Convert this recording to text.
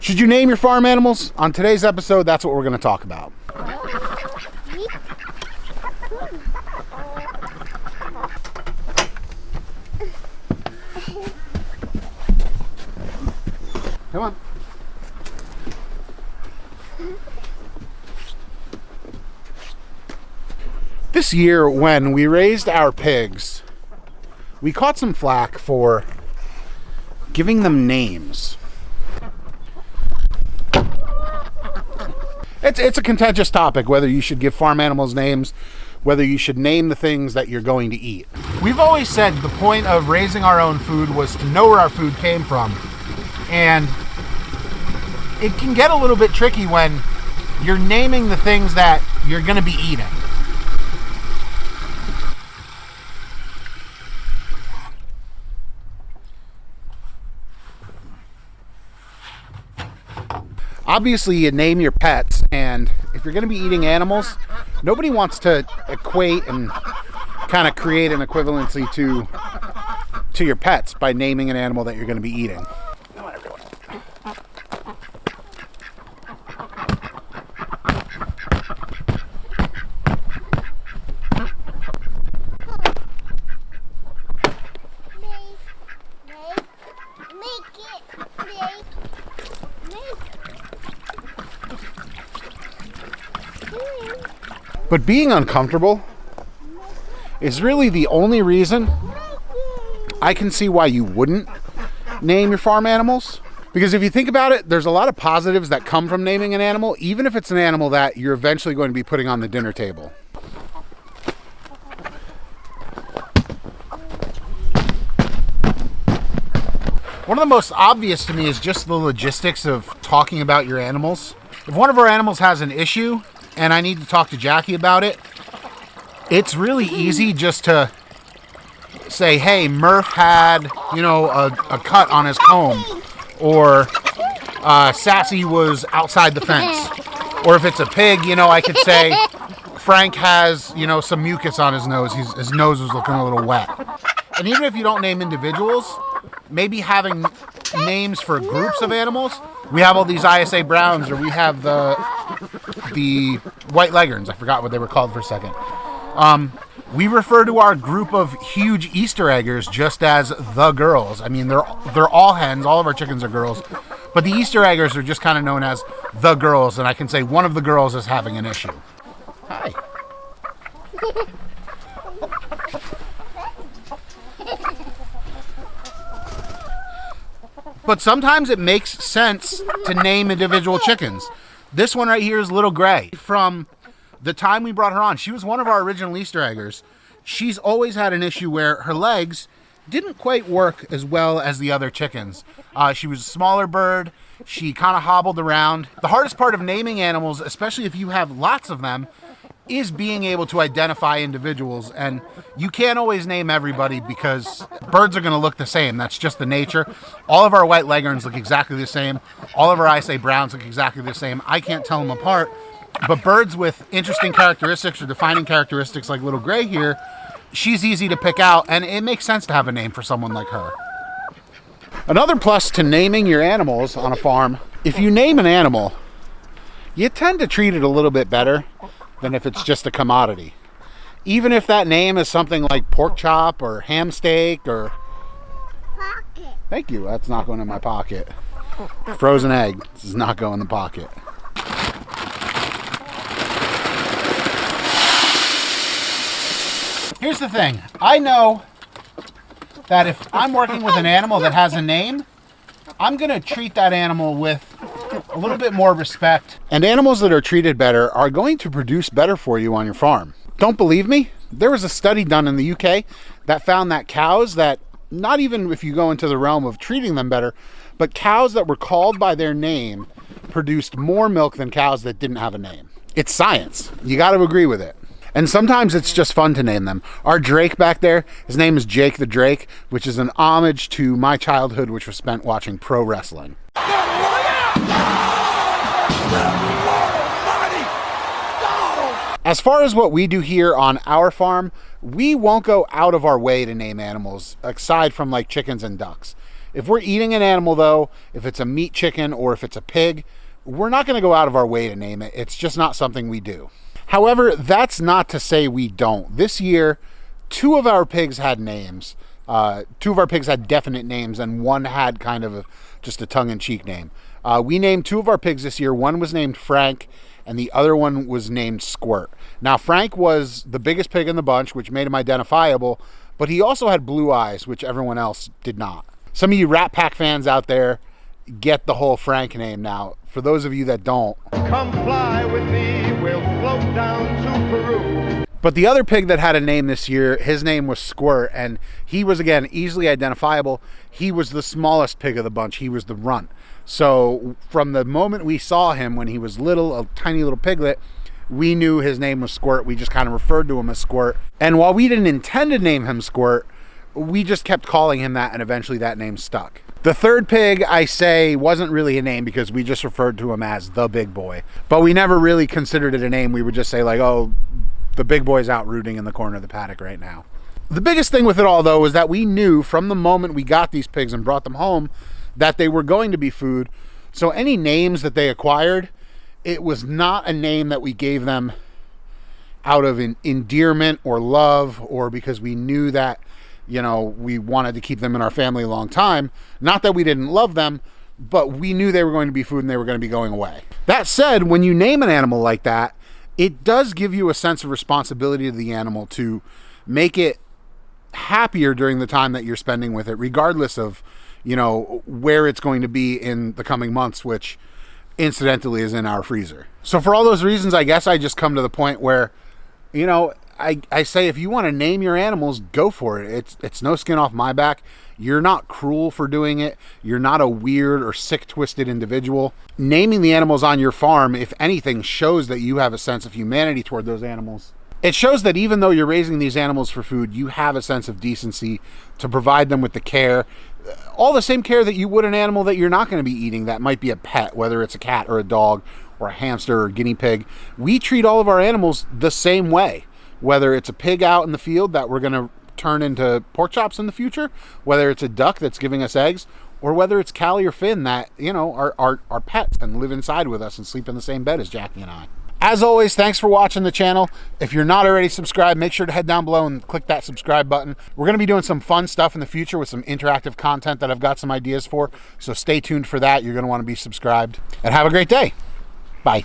Should you name your farm animals? On today's episode, that's what we're going to talk about. Come on. This year, when we raised our pigs, we caught some flack for giving them names. It's a contentious topic, whether you should give farm animals names, whether you should name the things that you're going to eat. We've always said the point of raising our own food was to know where our food came from. And it can get a little bit tricky when you're naming the things that you're going to be eating. Obviously, you name your pets, and if you're going to be eating animals, nobody wants to equate and kind of create an equivalency to your pets by naming an animal that you're going to be eating. Come on, everyone. But being uncomfortable is really the only reason I can see why you wouldn't name your farm animals. Because if you think about it, there's a lot of positives that come from naming an animal, even if it's an animal that you're eventually going to be putting on the dinner table. One of the most obvious to me is just the logistics of talking about your animals. If one of our animals has an issue, and I need to talk to Jackie about it, it's really easy just to say, hey, Murph had, a cut on his comb, or Sassy was outside the fence. Or if it's a pig, I could say, Frank has, some mucus on his nose. His nose was looking a little wet. And even if you don't name individuals, maybe having names for groups of animals. We have all these ISA Browns, or we have the White Leghorns. I forgot what they were called for a second. We refer to our group of huge Easter eggers just as the girls. I mean, they're all hens. All of our chickens are girls. But the Easter eggers are just kind of known as the girls, and I can say one of the girls is having an issue. Hi. But sometimes it makes sense to name individual chickens. This one right here is Little Gray. From the time we brought her on, she was one of our original Easter eggers. She's always had an issue where her legs didn't quite work as well as the other chickens. She was a smaller bird. She kind of hobbled around. The hardest part of naming animals, especially if you have lots of them, is being able to identify individuals. And you can't always name everybody because birds are going to look the same. That's just the nature. All of our White Leghorns look exactly the same. All of our ISA Browns look exactly the same. I can't tell them apart. But birds with interesting characteristics or defining characteristics like Little Gray here, she's easy to pick out, and it makes sense to have a name for someone like her. Another plus to naming your animals on a farm, if you name an animal, you tend to treat it a little bit better than if it's just a commodity. Even if that name is something like pork chop or ham steak or... Pocket. Thank you. That's not going in my pocket. Frozen egg. This does not go in the pocket. Here's the thing. I know that if I'm working with an animal that has a name, I'm going to treat that animal with a little bit more respect. And animals that are treated better are going to produce better for you on your farm. Don't believe me? There was a study done in the UK that found that cows that, not even if you go into the realm of treating them better, but cows that were called by their name produced more milk than cows that didn't have a name. It's science. You got to agree with it. And sometimes it's just fun to name them. Our Drake back there, his name is Jake the Drake, which is an homage to my childhood, which was spent watching pro wrestling. As far as what we do here on our farm, we won't go out of our way to name animals, aside from like chickens and ducks. If we're eating an animal though, if it's a meat chicken or if it's a pig, we're not going to go out of our way to name it. It's just not something we do. However, that's not to say we don't. This year, 2 of our pigs had names. 2 of our pigs had definite names, and one had kind of just a tongue-in-cheek name. We named 2 of our pigs this year. One was named Frank, and the other one was named Squirt. Now, Frank was the biggest pig in the bunch, which made him identifiable, but he also had blue eyes, which everyone else did not. Some of you Rat Pack fans out there get the whole Frank name now. For those of you that don't, come fly with me, we'll float down to Peru. But the other pig that had a name this year, his name was Squirt, and he was, again, easily identifiable. He was the smallest pig of the bunch. He was the runt. So from the moment we saw him when he was little, a tiny little piglet, we knew his name was Squirt. We just kind of referred to him as Squirt. And while we didn't intend to name him Squirt, we just kept calling him that, and eventually that name stuck. The third pig, I say, wasn't really a name because we just referred to him as the big boy. But we never really considered it a name. We would just say like, oh, the big boy's out rooting in the corner of the paddock right now. The biggest thing with it all, though, was that we knew from the moment we got these pigs and brought them home that they were going to be food. So any names that they acquired, it was not a name that we gave them out of endearment or love, or because we knew that, you know, we wanted to keep them in our family a long time. Not that we didn't love them, but we knew they were going to be food and they were going to be going away. That said, when you name an animal like that, it does give you a sense of responsibility to the animal to make it happier during the time that you're spending with it, regardless of, you know, where it's going to be in the coming months, which incidentally is in our freezer. So for all those reasons, I guess I just come to the point where, you know, I say if you want to name your animals, go for it. It's no skin off my back. You're not cruel for doing it. You're not a weird or sick, twisted individual. Naming the animals on your farm, if anything, shows that you have a sense of humanity toward those animals. It shows that even though you're raising these animals for food, you have a sense of decency to provide them with the care, all the same care that you would an animal that you're not going to be eating, that might be a pet, whether it's a cat or a dog or a hamster or a guinea pig. We treat all of our animals the same way. Whether it's a pig out in the field that we're going to turn into pork chops in the future, whether it's a duck that's giving us eggs, or whether it's Callie or Finn that, you know, are pets and live inside with us and sleep in the same bed as Jackie and I. As always, thanks for watching the channel. If you're not already subscribed, make sure to head down below and click that subscribe button. We're going to be doing some fun stuff in the future with some interactive content that I've got some ideas for, so stay tuned for that. You're going to want to be subscribed. And have a great day. Bye.